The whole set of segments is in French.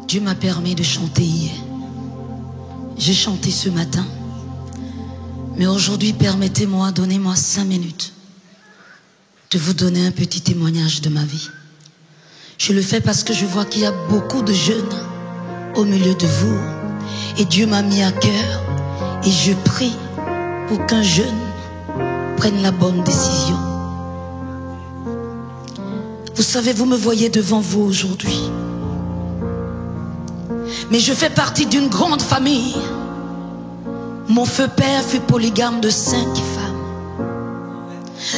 Dieu m'a permis de chanter hier. J'ai chanté ce matin. Mais aujourd'hui, permettez-moi, donnez-moi 5 minutes de vous donner un petit témoignage de ma vie. Je le fais parce que je vois qu'il y a beaucoup de jeunes au milieu de vous. Et Dieu m'a mis à cœur. Et je prie pour qu'un jeune prenne la bonne décision. Vous savez, vous me voyez devant vous aujourd'hui. Mais je fais partie d'une grande famille. Mon feu père fut polygame de 5 femmes.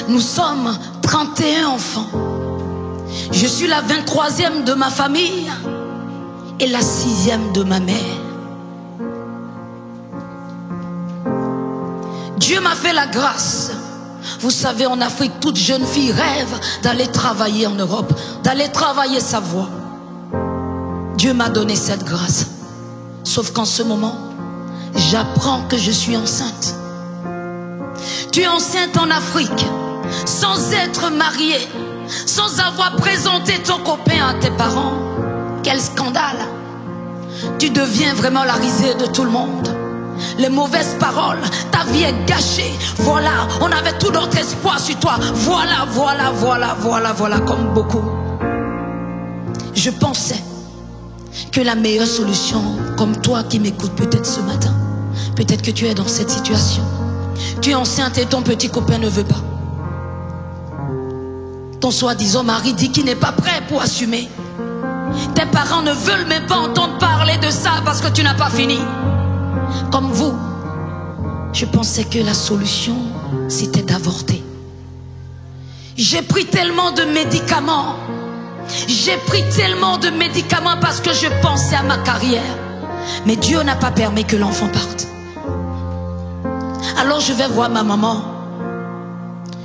Nous sommes 31 enfants. Je suis la 23e de ma famille et la 6e de ma mère. Dieu m'a fait la grâce. Vous savez, en Afrique, toute jeune fille rêve d'aller travailler en Europe, d'aller travailler sa voie. Dieu m'a donné cette grâce. Sauf qu'en ce moment, j'apprends que je suis enceinte. Tu es enceinte en Afrique, sans être mariée, sans avoir présenté ton copain à tes parents. Quel scandale! Tu deviens vraiment la risée de tout le monde. Les mauvaises paroles, ta vie est gâchée. Voilà, on avait tout notre espoir sur toi. Voilà, comme beaucoup. Je pensais que la meilleure solution, comme toi qui m'écoutes peut-être ce matin, peut-être que tu es dans cette situation. Tu es enceinte et ton petit copain ne veut pas. Ton soi-disant mari dit qu'il n'est pas prêt pour assumer. Tes parents ne veulent même pas entendre parler de ça parce que tu n'as pas fini. Comme vous, je pensais que la solution, c'était d'avorter. J'ai pris tellement de médicaments. J'ai pris tellement de médicaments parce que je pensais à ma carrière. Mais Dieu n'a pas permis que l'enfant parte. Alors je vais voir ma maman.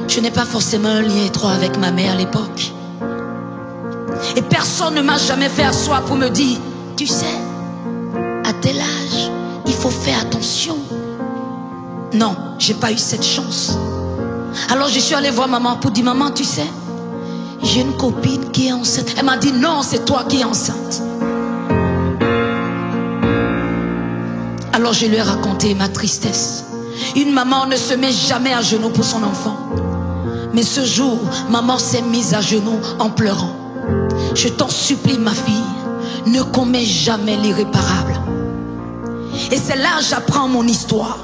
Je n'ai pas forcément un lien étroit avec ma mère à l'époque. Et personne ne m'a jamais fait asseoir pour me dire, tu sais, à tel âge, il faut faire attention. Non, j'ai pas eu cette chance. Alors je suis allée voir maman pour dire, maman, tu sais, j'ai une copine qui est enceinte. Elle m'a dit, non, c'est toi qui es enceinte. Alors je lui ai raconté ma tristesse. Une maman ne se met jamais à genoux pour son enfant. Mais ce jour, maman s'est mise à genoux en pleurant. Je t'en supplie, ma fille, ne commets jamais l'irréparable. Et c'est là que j'apprends mon histoire.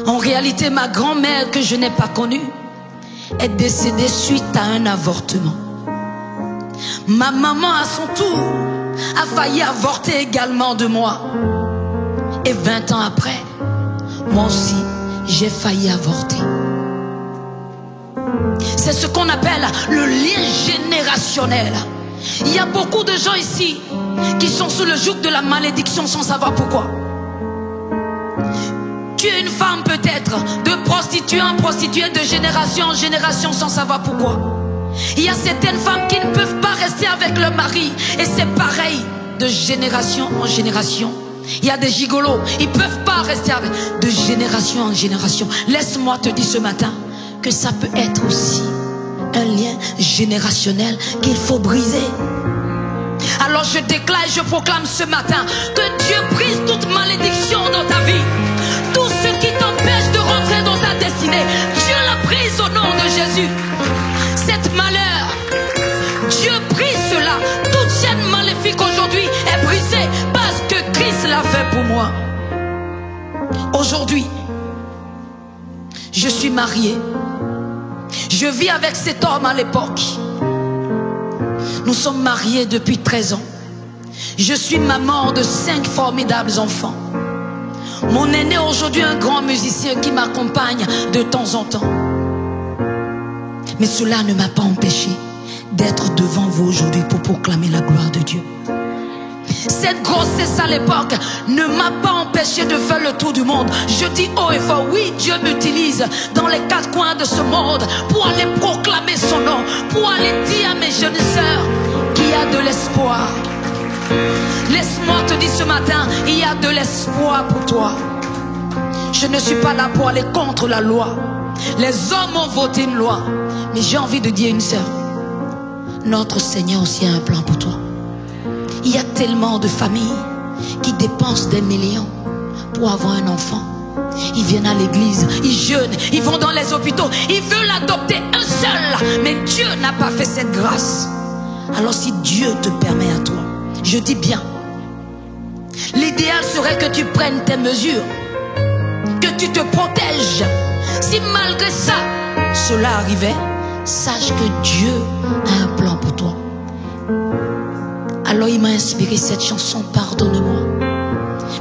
En réalité, ma grand-mère que je n'ai pas connue est décédée suite à un avortement. Ma maman, à son tour, a failli avorter également de moi. Et 20 ans après, moi aussi, j'ai failli avorter. C'est ce qu'on appelle le lien générationnel. Il y a beaucoup de gens ici qui sont sous le joug de la malédiction sans savoir pourquoi. Tu es une femme peut-être, de prostituée en prostituée, de génération en génération sans savoir pourquoi. Il y a certaines femmes qui ne peuvent pas rester avec leur mari. Et c'est pareil de génération en génération. Il y a des gigolos, ils ne peuvent pas rester avec, de génération en génération. Laisse-moi te dire ce matin que ça peut être aussi un lien générationnel qu'il faut briser. Alors je déclare et je proclame ce matin que Dieu brise toute malédiction dans ta vie. Tout ce qui t'empêche de rentrer dans ta destinée, Dieu la brise au nom de Jésus. Cette malheur, Dieu brise cela. Toute chaîne maléfique aujourd'hui est brisée parce que Christ l'a fait pour moi. Aujourd'hui, je suis mariée. Je vis avec cet homme à l'époque. Nous sommes mariés depuis 13 ans. Je suis maman de 5 formidables enfants. Mon aîné aujourd'hui un grand musicien qui m'accompagne de temps en temps. Mais cela ne m'a pas empêché d'être devant vous aujourd'hui pour proclamer la gloire de Dieu. Cette grossesse à l'époque ne m'a pas empêché de faire le tour du monde. Je dis haut et fort, oui, Dieu m'utilise dans les 4 coins de ce monde pour aller proclamer son nom, pour aller dire à mes jeunes sœurs qu'il y a de l'espoir. Laisse-moi te dire ce matin, il y a de l'espoir pour toi. Je ne suis pas là pour aller contre la loi. Les hommes ont voté une loi. Mais j'ai envie de dire une sœur, notre Seigneur aussi a un plan pour toi. Il y a tellement de familles qui dépensent des millions pour avoir un enfant. Ils viennent à l'église, ils jeûnent, ils vont dans les hôpitaux, ils veulent adopter un seul. Mais Dieu n'a pas fait cette grâce. Alors si Dieu te permet à toi, je dis bien, l'idéal serait que tu prennes tes mesures, que tu te protèges. Si malgré ça, cela arrivait, sache que Dieu a un plan pour toi. Alors il m'a inspiré cette chanson, pardonne-moi.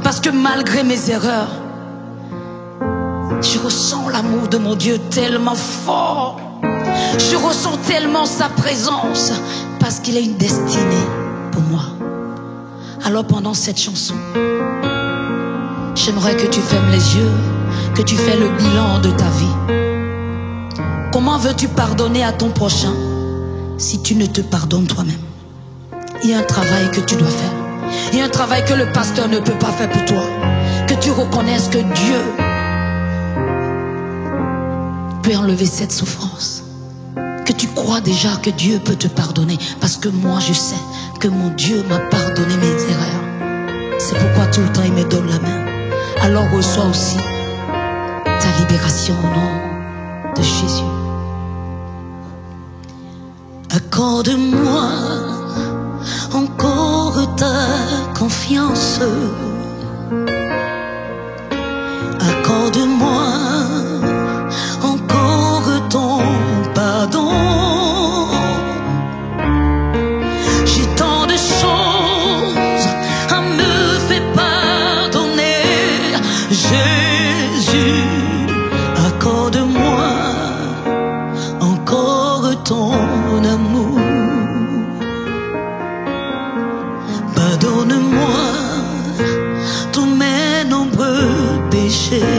Parce que malgré mes erreurs, je ressens l'amour de mon Dieu tellement fort. Je ressens tellement sa présence, parce qu'il a une destinée pour moi. Alors pendant cette chanson, j'aimerais que tu fermes les yeux, que tu fais le bilan de ta vie. Comment veux-tu pardonner à ton prochain si tu ne te pardonnes toi-même? Il y a un travail que tu dois faire. Il y a un travail que le pasteur ne peut pas faire pour toi. Que tu reconnaisses que Dieu peut enlever cette souffrance. Que tu crois déjà que Dieu peut te pardonner. Parce que moi je sais que mon Dieu m'a pardonné mes erreurs. C'est pourquoi tout le temps il me donne la main. Alors reçois aussi ta libération au nom de Jésus. Accorde-moi encore ta confiance. Accorde-moi encore ton pardon. J'ai tant de choses à me faire pardonner. Jésus, accorde-moi encore ton amour. Pardonne-moi tous mes nombreux péchés.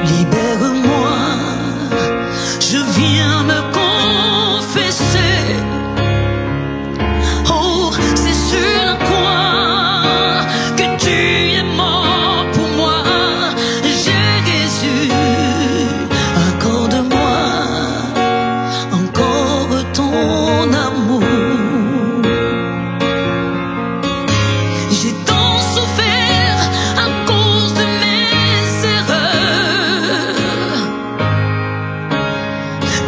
Libère-moi, je viens me confesser. Oh, c'est sur la croix que tu es mort pour moi. Jésus, accorde-moi encore ton amour. J'ai tant souffert à cause de mes erreurs.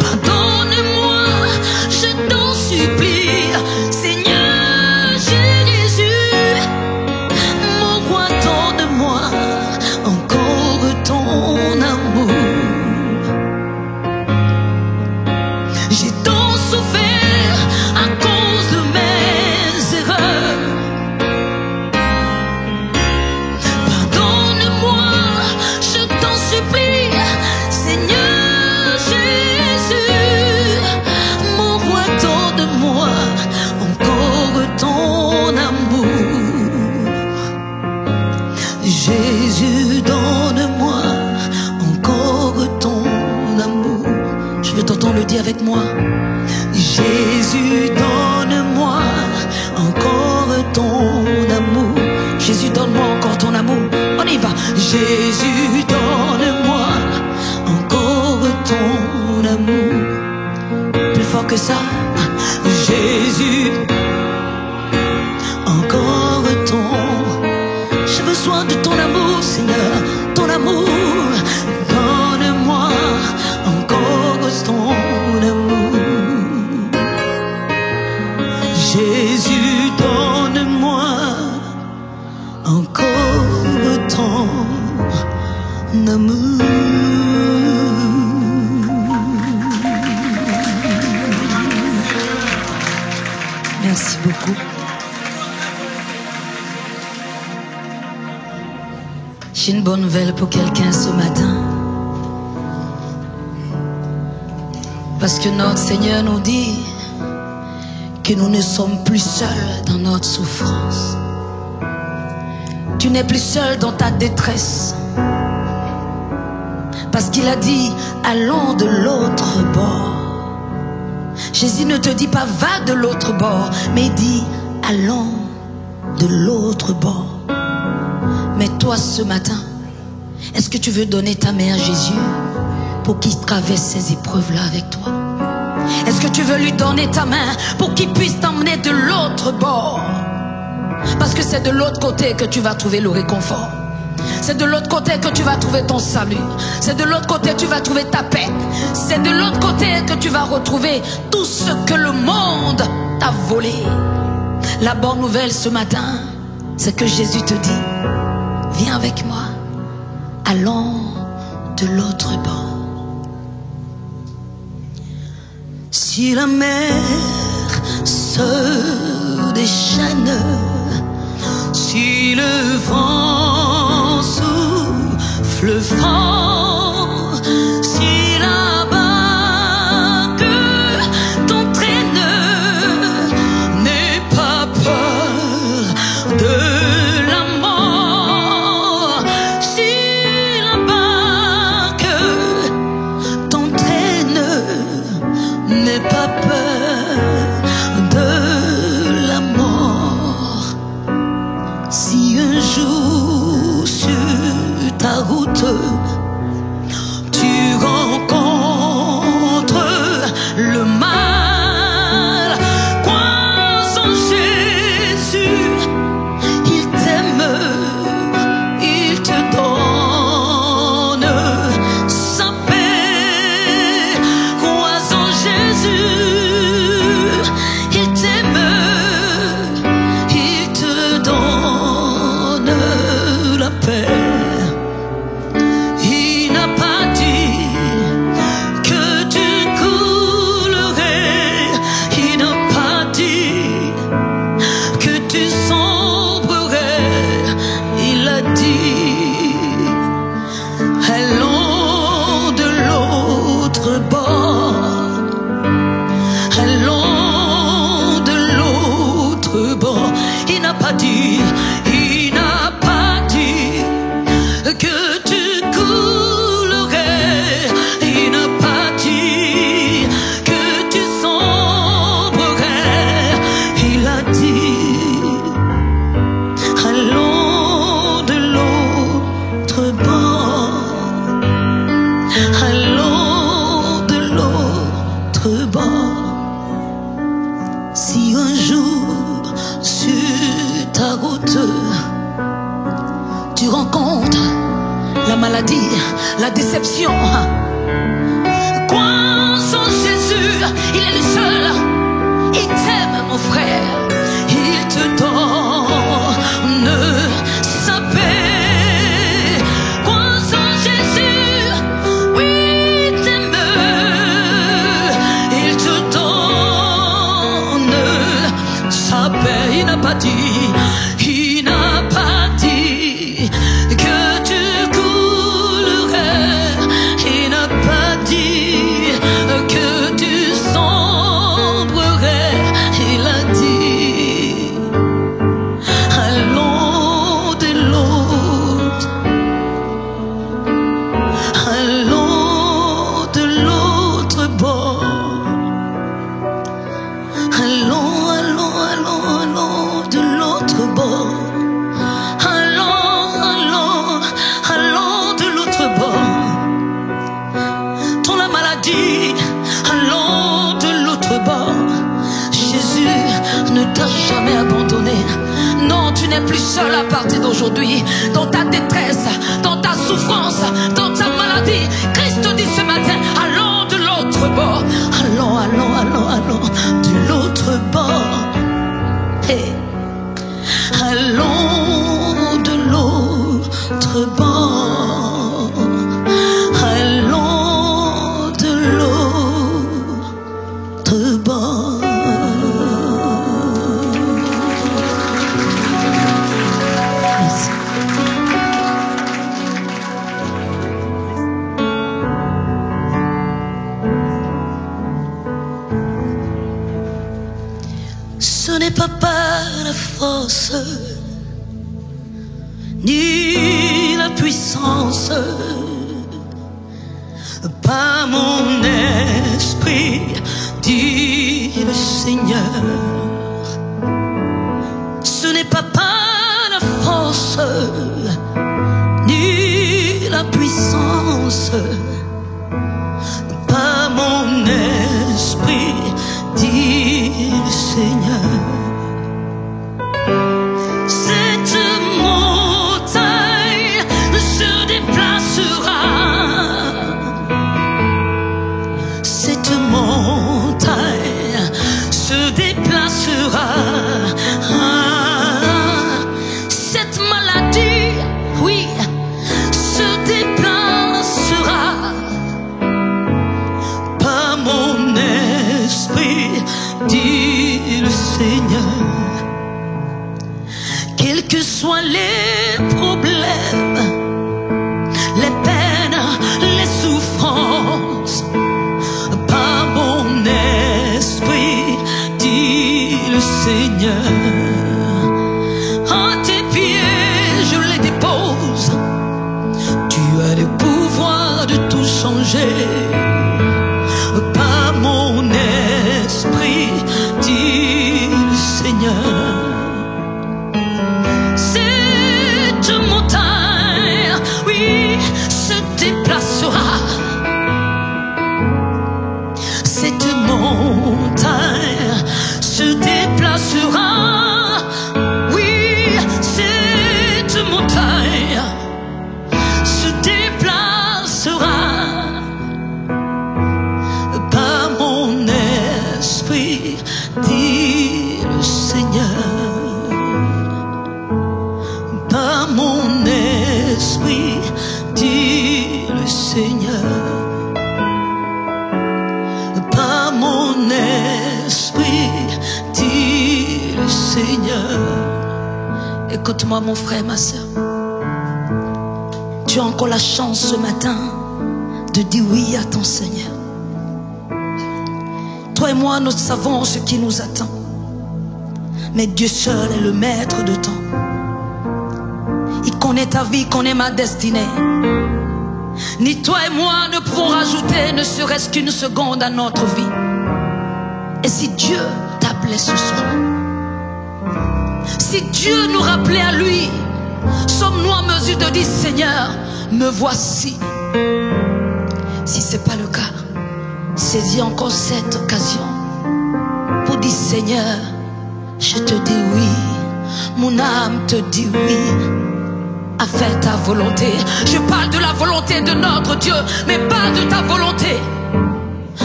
Pardonne-moi, je t'en supplie, Seigneur Jésus. Mon roi, donne-moi encore ton amour. J'ai tant souffert à cause de mes erreurs. Pardonne-moi, je t'en supplie, Seigneur Jésus. Mon roi, donne-moi encore ton amour. Jésus, donne-moi encore ton amour. Je veux t'entendre le dire avec moi. Jésus, donne-moi encore ton amour. Jésus, donne-moi encore ton amour. On y va. Jésus, donne-moi encore ton amour. Plus fort que ça. Jésus, encore ton. J'ai besoin de ton amour, Seigneur. Ton amour. Donne-moi encore ton amour. Jésus, donne-moi encore ton amour. Merci beaucoup. J'ai une bonne nouvelle pour quelqu'un ce matin. Parce que notre Seigneur nous dit que nous ne sommes plus seuls dans notre souffrance. Tu n'es plus seul dans ta détresse. Parce qu'il a dit, allons de l'autre bord. Jésus ne te dit pas, va de l'autre bord, mais il dit, allons de l'autre bord. Mais toi, ce matin, est-ce que tu veux donner ta main à Jésus pour qu'il traverse ces épreuves-là avec toi? Est-ce que tu veux lui donner ta main pour qu'il puisse t'emmener de l'autre bord? Parce que c'est de l'autre côté que tu vas trouver le réconfort. C'est de l'autre côté que tu vas trouver ton salut. C'est de l'autre côté que tu vas trouver ta paix. C'est de l'autre côté que tu vas retrouver tout ce que le monde t'a volé. La bonne nouvelle ce matin, c'est que Jésus te dit: viens avec moi, allons de l'autre bord. Si la mer se déchaîne, si le vent souffle fort, si la barque t'entraîne, n'aie pas peur de la mort. Si la barque t'entraîne, n'aie pas peur de la mort. Si un jour sur ta route tu rencontres le mal, crois en Jésus, il t'aime, il te donne sa paix. Crois en Jésus, il t'aime, il te donne la paix. Il n'a pas dit que tu coulerais, il n'a pas dit que tu sombrerais, il a dit allons de l'autre bord, allons de l'autre bord. Il n'a pas dit, il n'a pas dit que tu coulerais, il n'a pas dit que tu sombrerais, il a dit allons de l'autre bord, allons de l'autre bord. Si un jour sur ta route tu rencontres la maladie, la déception, crois en Jésus, il est le seul, il t'aime mon frère, il te donne sa paix. Crois en Jésus, oui il t'aime, il te donne sa paix. Il n'a pas dit, il n'a pas dit que tu coulerais, il n'a pas dit que tu sombrerais, il a dit allons de l'autre, allons de l'autre bord, allons, allons, allons, allons de l'autre bord, allons, allons, allons de l'autre bord. Ton la maladie, allons de l'autre bord. Jésus ne t'a jamais abandonné. Non, tu n'es plus seul à partir d'aujourd'hui. Dans ta détresse, dans ta souffrance, dans ta maladie, Christ te dit ce matin, allons de l'autre bord. Allons, allons, allons, allons de l'autre bord. Hey. Allons de l'autre bord, allons de l'autre bord. Merci. Ce n'est pas par la force ni la puissance, par mon esprit, dit le Seigneur. Ce n'est pas par la force ni la puissance, par mon esprit, Seigneur. Cette montagne se déplacera. Cette montagne se déplacera. Cette maladie, oui, se déplacera. Par mon esprit, dit le Seigneur. Quels que soient les problèmes, les peines, les souffrances, par mon esprit, dit le Seigneur. À tes pieds, je les dépose. Tu as le pouvoir de tout changer. Par mon esprit, dit le Seigneur. Cette montagne, oui, se déplacera. Cette montagne se déplacera. Oui, cette montagne se déplacera. Par mon esprit, dit le Seigneur. Par mon esprit, dit le Seigneur. Par mon esprit, dit le Seigneur. Écoute-moi mon frère, ma soeur. Tu as encore la chance ce matin de dire oui à ton Seigneur. Toi et moi, nous savons ce qui nous attend. Mais Dieu seul est le maître de temps. Il connaît ta vie, connaît ma destinée. Ni toi et moi ne pouvons rajouter ne serait-ce qu'une seconde à notre vie. Et si Dieu t'appelait ce soir, si Dieu nous rappelait à lui, sommes-nous en mesure de dire Seigneur, me voici? Si ce n'est pas le cas, saisis encore cette occasion pour dire Seigneur, je te dis oui. Mon âme te dit oui. À faire ta volonté. Je parle de la volonté de notre Dieu, mais pas de ta volonté,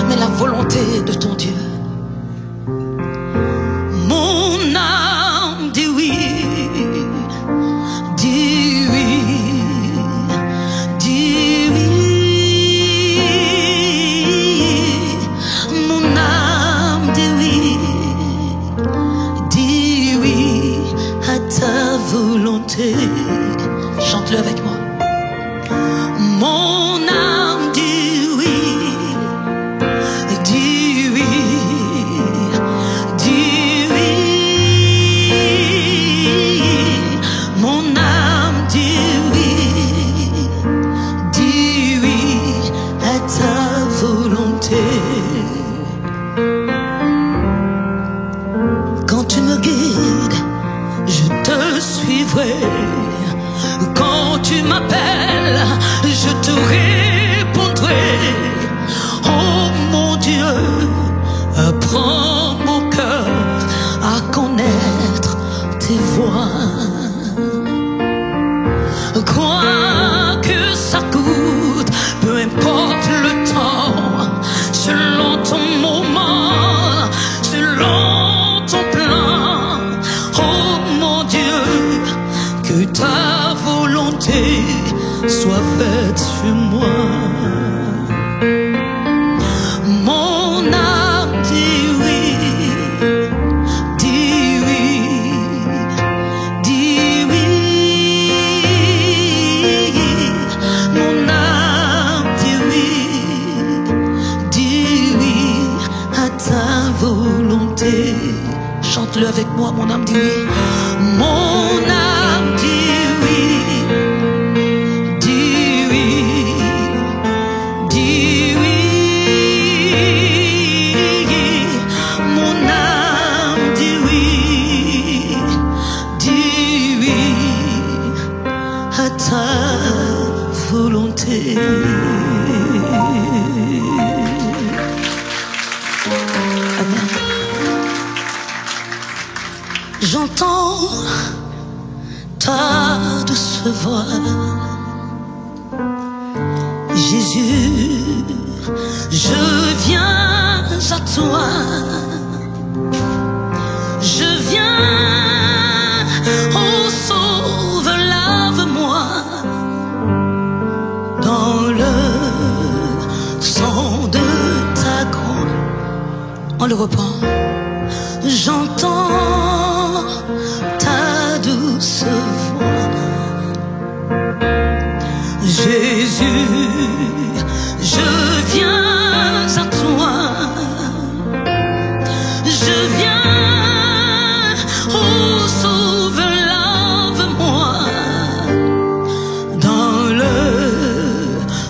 mais la volonté de ton Dieu. Mon âme dit oui, dit oui, dit oui. Mon âme dit oui, dit oui à ta volonté. Chante-le avec moi. Mon âme dit oui, dit oui, dit oui. Mon âme dit oui à ta volonté. Quand tu me guides, je te suivrai. Quand tu m'appelles, je te répondrai. Oh mon Dieu, apprends mon cœur à connaître tes voies. Quoi que ça coûte, peu importe le temps, selon ton moment, selon ton plan. Oh mon Dieu, que ta volonté soit faite sur moi. Mon âme dit oui, dit oui, dit oui. Mon âme dit oui à ta volonté. Chante-le avec moi, mon âme dit oui. Mon âme dit oui, dit oui, dit oui. Mon âme dit oui, dit oui à ta volonté. Amen. J'entends ta douce voix, Jésus, je viens à toi, je viens, oh sauve, lave-moi dans le sang de ta croix. On le reprend. J'entends ta douce voix, Jésus, je viens à toi, je viens, oh sauve, lave-moi dans le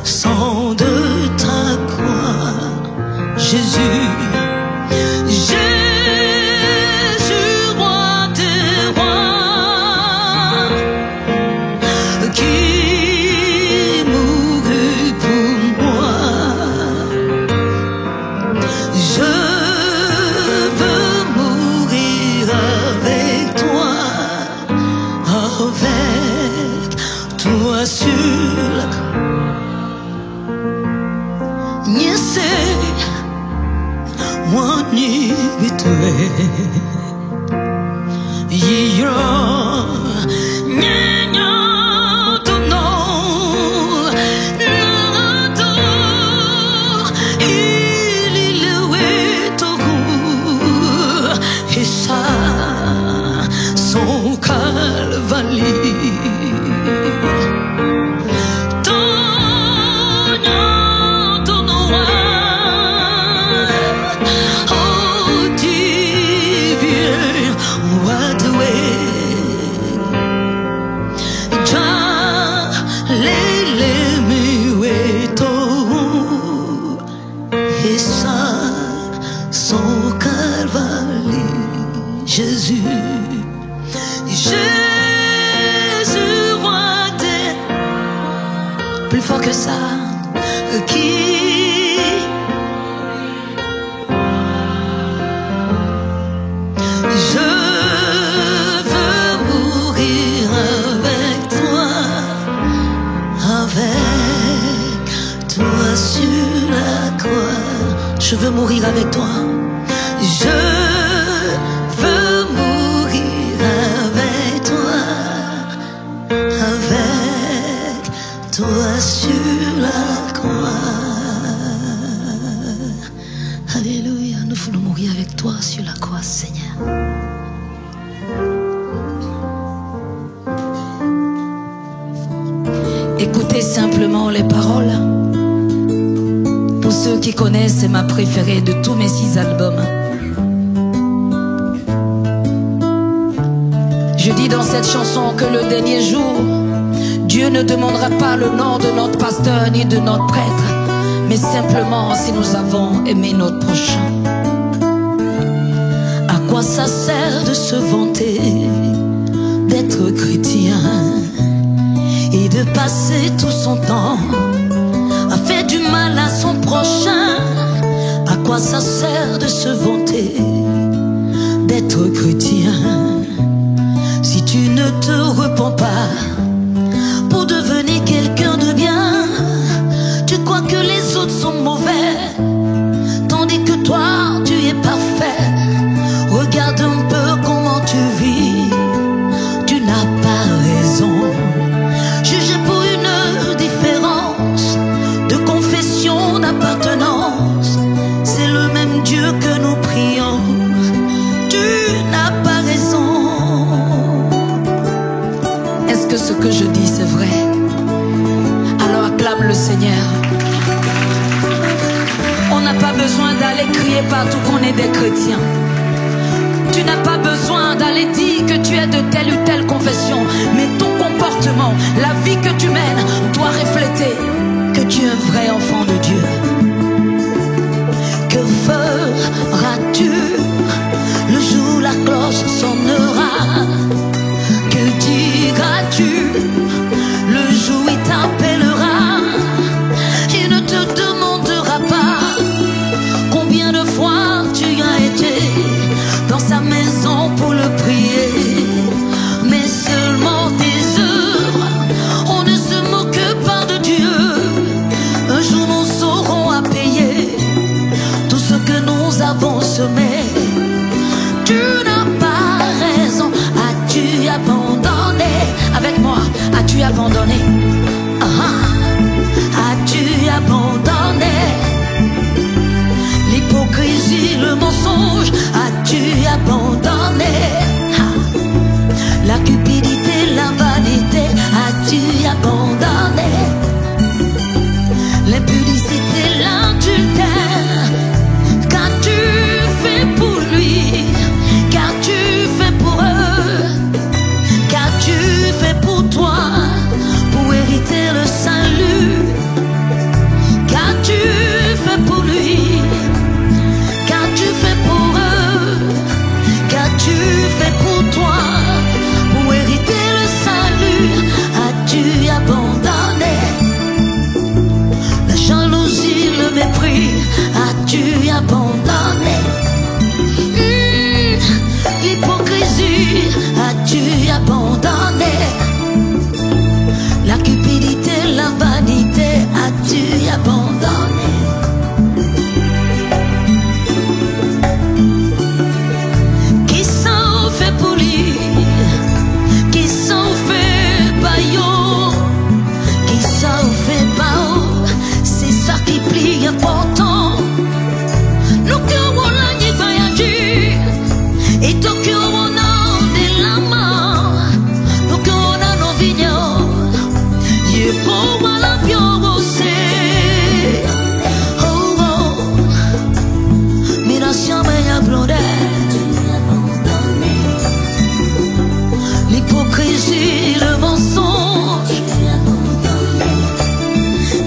sang de ta croix, Jésus. Je veux mourir avec toi. Je veux mourir avec toi. Avec toi sur la croix. Alléluia, nous voulons mourir avec toi sur la croix, Seigneur. Écoutez simplement les paroles. Pour ceux qui connaissent, c'est ma préférée de tous mes 6 albums. Je dis dans cette chanson que le dernier jour, Dieu ne demandera pas le nom de notre pasteur ni de notre prêtre, mais simplement si nous avons aimé notre prochain. À quoi ça sert de se vanter d'être chrétien et de passer tout son temps à faire du mal à son prochain? À quoi ça sert de se vanter d'être chrétien si tu ne te repens pas pour devenir quelqu'un de bien? Tu crois que les autres sont mauvais tandis que toi tu es parfait. Regarde un peu comment tu vis, tu n'as pas raison. Jugé pour une différence de confession, d'appartenance, c'est le même Dieu que nous prions. Tu n'as pas raison. Est-ce que ce que je dis c'est vrai? Alors acclame le Seigneur. On n'a pas besoin d'aller crier partout qu'on est des chrétiens. Tu n'as pas besoin d'aller dire que tu es de telle ou telle confession, mais ton comportement, la vie que tu mènes doit refléter que tu es un vrai enfant de Dieu. Que feras-tu le jour où la cloche sonnera? Que diras-tu le jour où il t'appellera? Il ne te demandera pas combien de fois tu as été dans sa maison pour le prier. tu n'as pas raison. As-tu abandonné? Avec moi, as-tu abandonné? As-tu abandonné l'hypocrisie, le mensonge? As-tu abandonné la cupidité, la vanité? As-tu abandonné l'impudicité, l'adultère? Qu'as-tu fait pour lui? Qu'as-tu fait pour eux? Qu'as-tu fait pour toi pour hériter le salut? Qu'as-tu fait pour lui? Qu'as-tu fait pour eux? Qu'as-tu fait pour toi pour hériter le salut? As-tu abandonné la jalousie, le mépris? As-tu abandonné l'hypocrisie? As-tu abandonné la cupidité, la vanité? As-tu abandonné? Qui s'en fait pour lui? Qui s'en fait pas yo? Qui s'en fait pas oh? C'est ça qui plie important. Nous que on a dit voyager et donc on a des lamas. Nous que on a nos vignobles. Il faut voir la biorosée. Oh oh, mais la chambre est blondée. L'hypocrisie, le mensonge.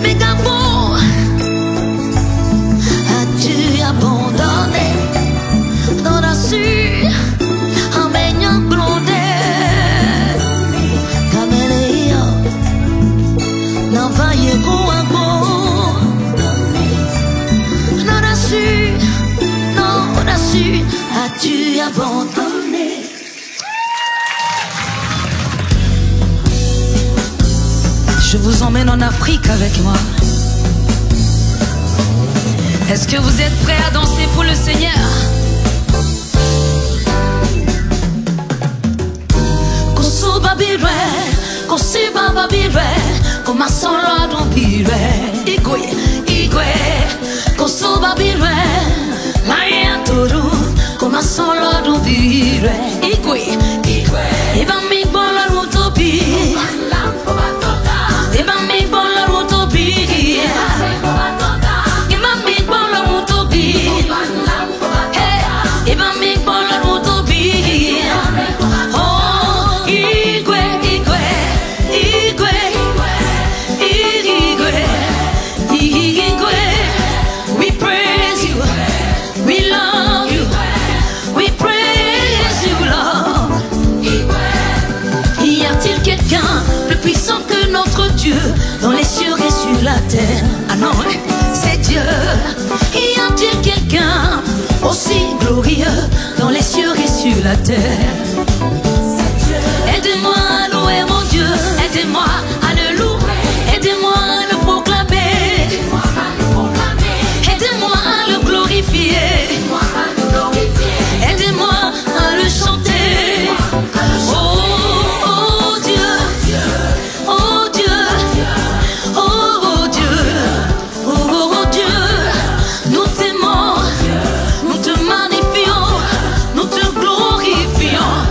Mais d'abord, as-tu abandonné dans la suite en baignant blondé? Caméléa, n'envoyez vous un bon. Non, la suite, as-tu abandonné? Je vous emmène en Afrique avec moi. Est-ce que vous êtes prêts à danser pour le Seigneur? Koso babire, kosi babire, komasolo dombire. Igwe, igwe, koso babire, maya toru, komasolo dombire. Igwe, igwe, iba mi bola rutopi. Iba mi bola rutopi. Iba mi bola rutopi. Hey, iba mi bola rutopi. Oh, igwe, igwe, igwe, igwe, igwe. We praise you, we love you, we praise you, Lord. Y a-t-il quelqu'un plus puissant que notre Dieu dans les cieux et sur la terre? Ah non, c'est Dieu. Y a-t-il quelqu'un aussi glorieux dans les cieux et sur la terre? Aidez-moi à louer mon Dieu, aidez-moi à le louer, aidez-moi à le proclamer, aidez-moi à le glorifier, aidez-moi à le chanter. Oh, oh Dieu, oh Dieu, oh Dieu, oh Dieu, nous t'aimons, nous te magnifions, nous te glorifions.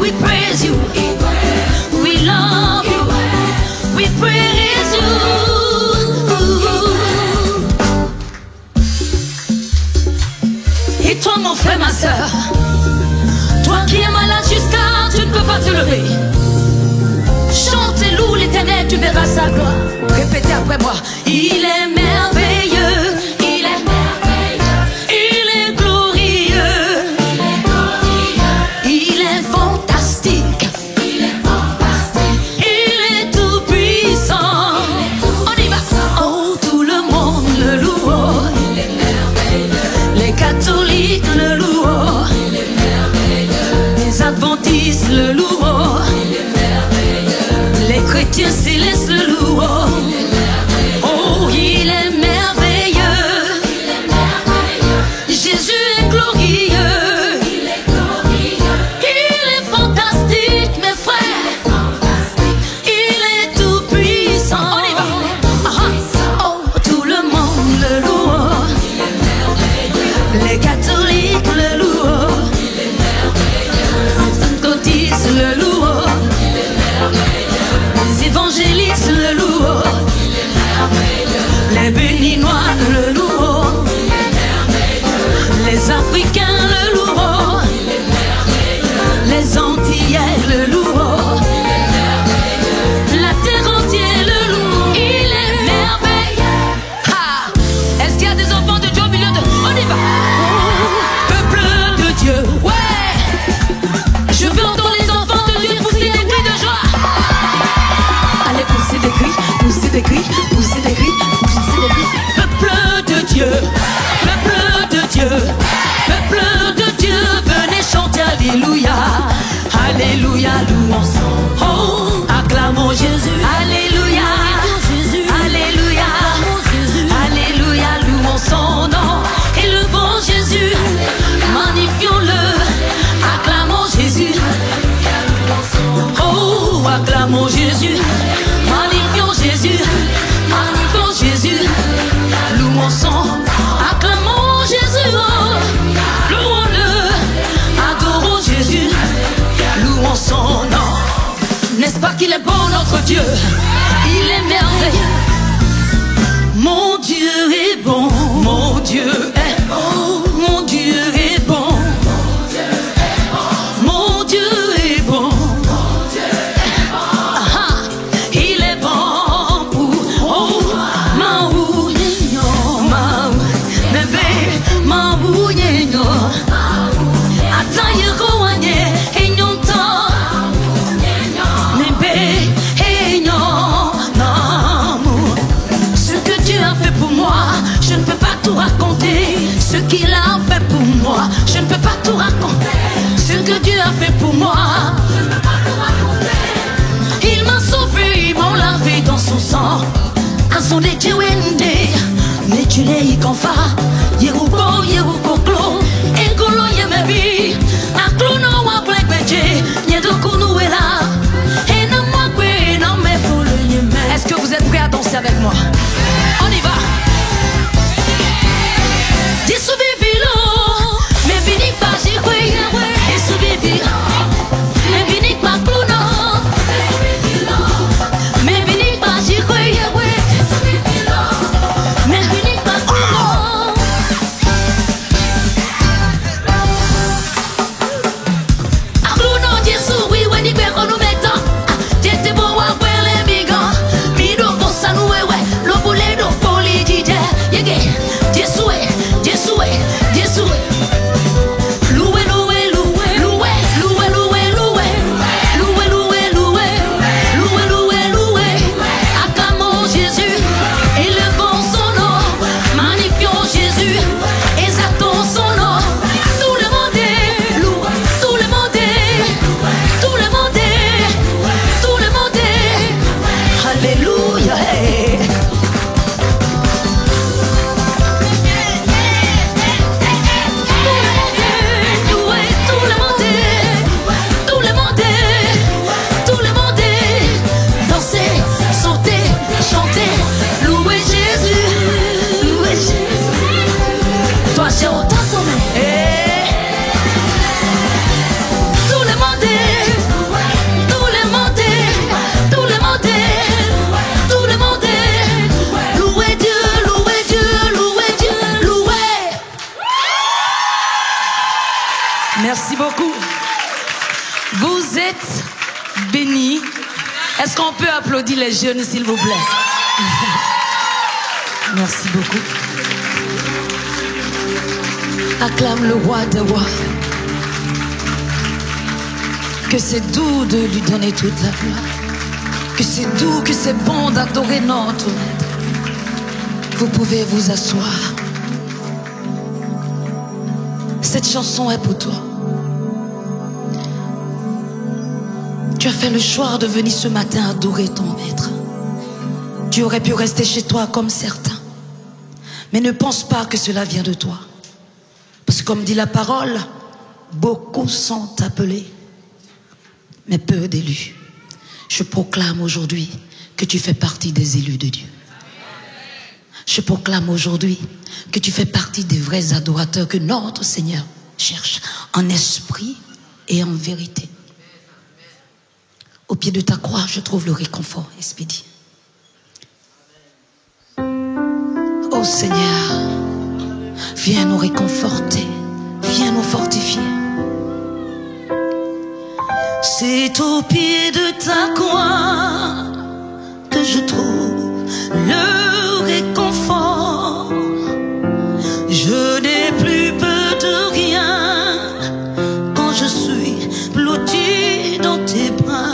We praise you. We love you. We praise you. Et toi, mon frère, ma soeur, toi qui es malade jusqu'à tu ne peux pas te lever, chante et loue l'Éternel, tu verras sa gloire. Répétez après moi. Il est merveilleux. Il est merveilleux. Il est glorieux. Il est fantastique. Il est fantastique. Il est tout puissant. On y va. Oh, tout le monde le loue. Il est merveilleux. Les catholiques le louent. Il est merveilleux. Les adventistes le louent. Il est merveilleux. Les chrétiens célestes le louent. Oh, il est merveilleux. Il est merveilleux. Jésus est glorieux. Il est glorieux. Il est fantastique, mes frères. Il est tout puissant. On y va. Oh, tout le monde le loue. Il est merveilleux. Les catholiques le louent. Il est merveilleux. Les adventistes le louent. Il est merveilleux. Les évangélistes le louent. Il est merveilleux. Les béninois le louent. Il est merveilleux. Les africains le louent. Il est merveilleux. Les antillais le louent. Il est merveilleux. La terre entière le loue. Il est merveilleux. Ah, est-ce qu'il y a des enfants de Dieu au milieu de... On y va. Peuple de Dieu, ouais. Je veux entendre les enfants de Dieu pousser des cris de joie. Allez, poussez des cris, poussez des cris, poussez des cris, poussez des cris. Peuple de Dieu, peuple de Dieu, peuple de Dieu, venez chanter alléluia, alléluia, louons son. Oh, acclamons Jésus, alléluia, Jésus, alléluia, Jésus, alléluia, louons son nom, élevons Jésus, magnifions-le, acclamons Jésus. Oh, acclamons Jésus, magnifions Jésus, magnifions Jésus, louons son, acclamons Jésus, oh, louons-le, adorons Jésus, louons son nom. N'est-ce pas qu'il est bon notre Dieu? Il est merveilleux. Mon Dieu est bon, mon Dieu est bon, mon Dieu est bon, mon Dieu est bon. Il est bon pour oh maou nyo maou bébé maou nyo ataye koanye enyonto bébé enyo namu. Ce que Dieu a fait pour moi, je ne peux pas tout raconter. Ce qu'il a fait pour moi, je ne peux pas tout raconter. Ce que Dieu a fait pour moi, je ne peux pas tout raconter. Il m'a sauvé, il m'a lavé dans son sang. À son Dieu mais tu l'es confa. Yerubo, Yerukoklo, Engolo Yemebi, Aklono wa Black Beje, Yedokunu Ela, et non moi que non mais pour le Yémen. Est-ce que vous êtes prêts à danser avec moi? On y va. Disubivilo, mais vini pas j'y croyais, disubivilo, mais vini pas Kluno, mais vini pas j'y croyais, mais vini pas Kluno. Kluno Jésus, oui, oui, ni Merci beaucoup. Vous êtes bénis. Est-ce qu'on peut applaudir les jeunes, s'il vous plaît? Merci beaucoup. Acclame le roi des rois. Que c'est doux de lui donner toute la gloire. Que c'est doux, que c'est bon d'adorer notre Maître. Vous pouvez vous asseoir. Cette chanson est pour toi. Tu as fait le choix de venir ce matin adorer ton Maître. Tu aurais pu rester chez toi comme certains. Mais ne pense pas que cela vient de toi. Parce que comme dit la parole, beaucoup sont appelés, mais peu d'élus. Je proclame aujourd'hui que tu fais partie des élus de Dieu. Je proclame aujourd'hui que tu fais partie des vrais adorateurs que notre Seigneur cherche en esprit et en vérité. Au pied de ta croix, je trouve le réconfort, Expédie. Oh Seigneur, viens nous réconforter, viens nous fortifier. C'est au pied de ta croix que je trouve le réconfort. Je n'ai plus peur de rien quand je suis blotti dans tes bras.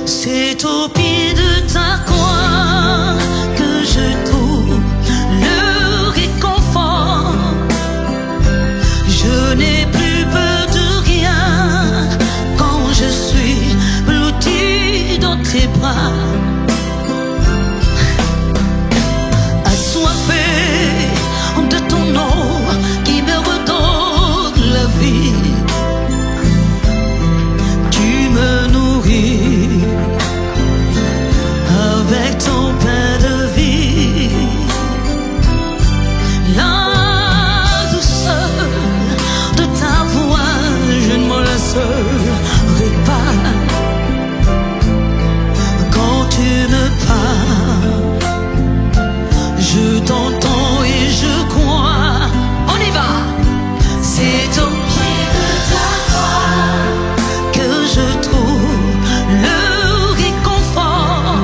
C'est au pied de ta croix que je trouve le réconfort. Je n'ai plus peur de rien quand je suis blotti dans tes bras. Assoiffé de ton eau qui me redonne la vie. Tu me nourris avec ton pain de vie. La douceur de ta voix, je ne m'en lasserai pas. Quand tu me parles, je t'entends et je crois. On y va. C'est au pied de ta croix que je trouve le réconfort.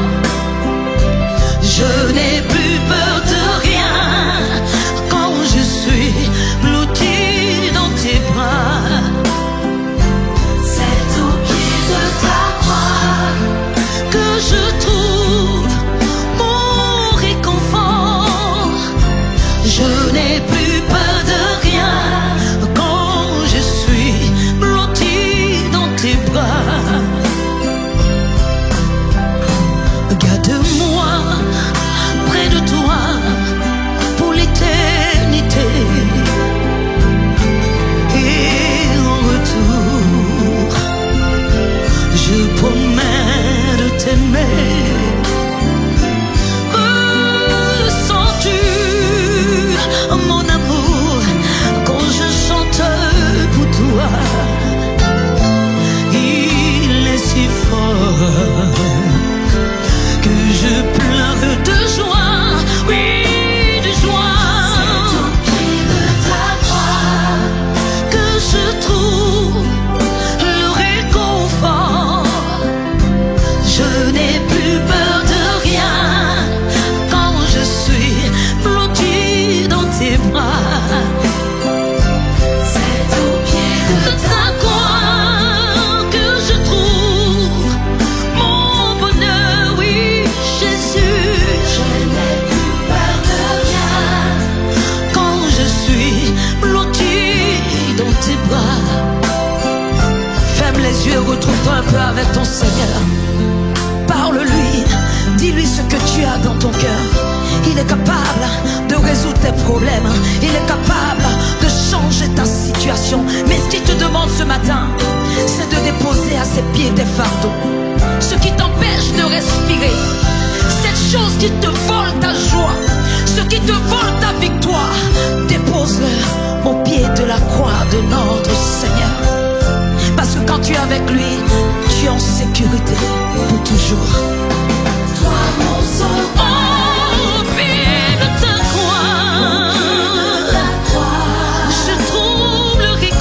Je n'ai plus peur de rien quand je suis blotti dans tes bras. C'est au pied de ta croix que je trouve mon réconfort. Je n'ai plus peur de rien quand je suis blotti dans tes bras. Garde-moi près de toi pour l'éternité. Et en retour, je promets de t'aimer. Ressens-tu mon amour quand je chante pour toi? Il est si fort que je pleure de joie, oui, de joie. C'est au pied de ta croix que je trouve le réconfort. Je n'ai plus peur de rien quand je suis blotti dans tes bras. C'est au pied de ta croix que je trouve mon bonheur, oui, Jésus. Je n'ai plus peur de rien quand je suis blotti dans tes bras. Ferme les yeux, retrouve-toi un peu avec ton Seigneur. Parle-lui, dis-lui ce que tu as dans ton cœur. Il est capable de résoudre tes problèmes. Il est capable de changer ta situation. Mais ce qu'il te demande ce matin, c'est de déposer à ses pieds tes fardeaux. Ce qui t'empêche de respirer, cette chose qui te vole ta joie, ce qui te vole ta victoire, dépose-le au pied de la croix de notre Seigneur. Parce que quand tu es avec lui, tu es en sécurité pour toujours. Toi mon sauveur, au pied de ta croix, je trouve le réconfort.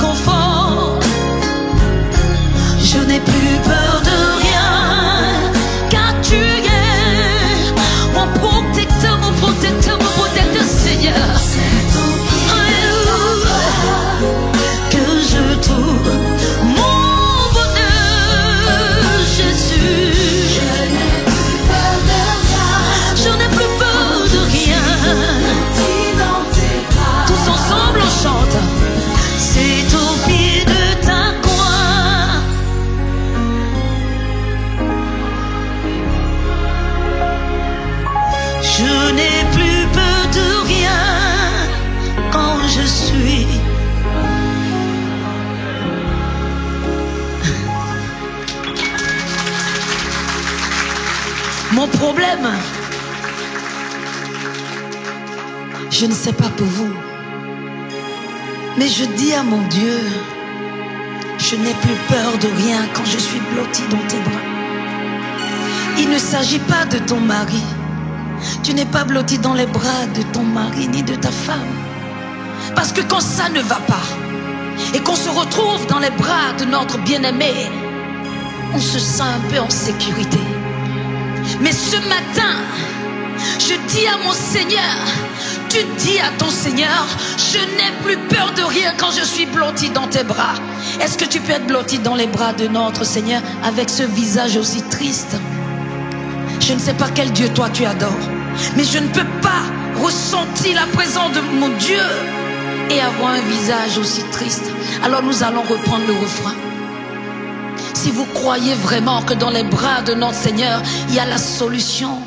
Mon problème, je ne sais pas pour vous, mais je dis à mon Dieu, je n'ai plus peur de rien quand je suis blotti dans tes bras. Il ne s'agit pas de ton mari. Tu n'es pas blotti dans les bras de ton mari ni de ta femme. Parce que quand ça ne va pas et qu'on se retrouve dans les bras de notre bien-aimé, on se sent un peu en sécurité. Mais ce matin, je dis à mon Seigneur, tu dis à ton Seigneur, je n'ai plus peur de rien quand je suis blotti dans tes bras. Est-ce que tu peux être blotti dans les bras de notre Seigneur avec ce visage aussi triste? Je ne sais pas quel Dieu toi tu adores, mais je ne peux pas ressentir la présence de mon Dieu et avoir un visage aussi triste. Alors nous allons reprendre le refrain. Si vous croyez vraiment que dans les bras de notre Seigneur, il y a la solution,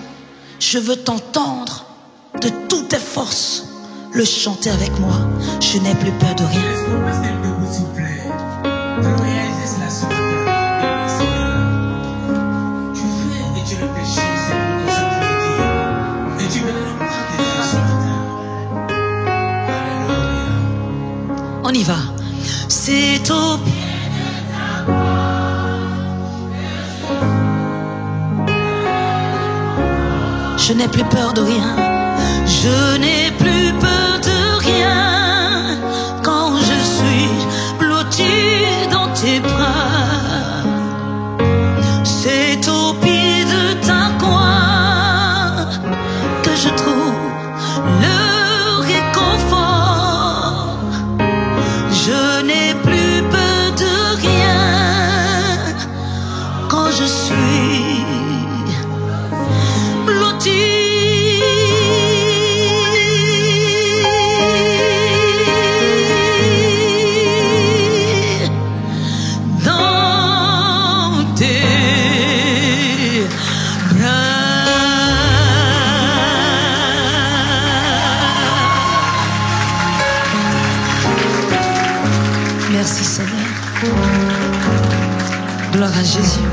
je veux t'entendre de toutes tes forces le chanter avec moi. Je n'ai plus peur de rien. Est-ce qu'on peut rester debout, s'il vous plaît? Pour réaliser cela ce matin. Tu fais et tu réfléchis, c'est pour ton Saint qui le dit. Et tu veux le prendre tes yeux ce matin. Alléluia. On y va. C'est au pied de ta croix. Je n'ai plus peur de rien. Je n'ai plus peur de rien quand je suis blotti dans tes bras. C'est au pied de ta croix que je trouve le réconfort. Je n'ai plus peur de rien quand je suis blotti dans tes bras. Merci Seigneur. Gloire à Jésus.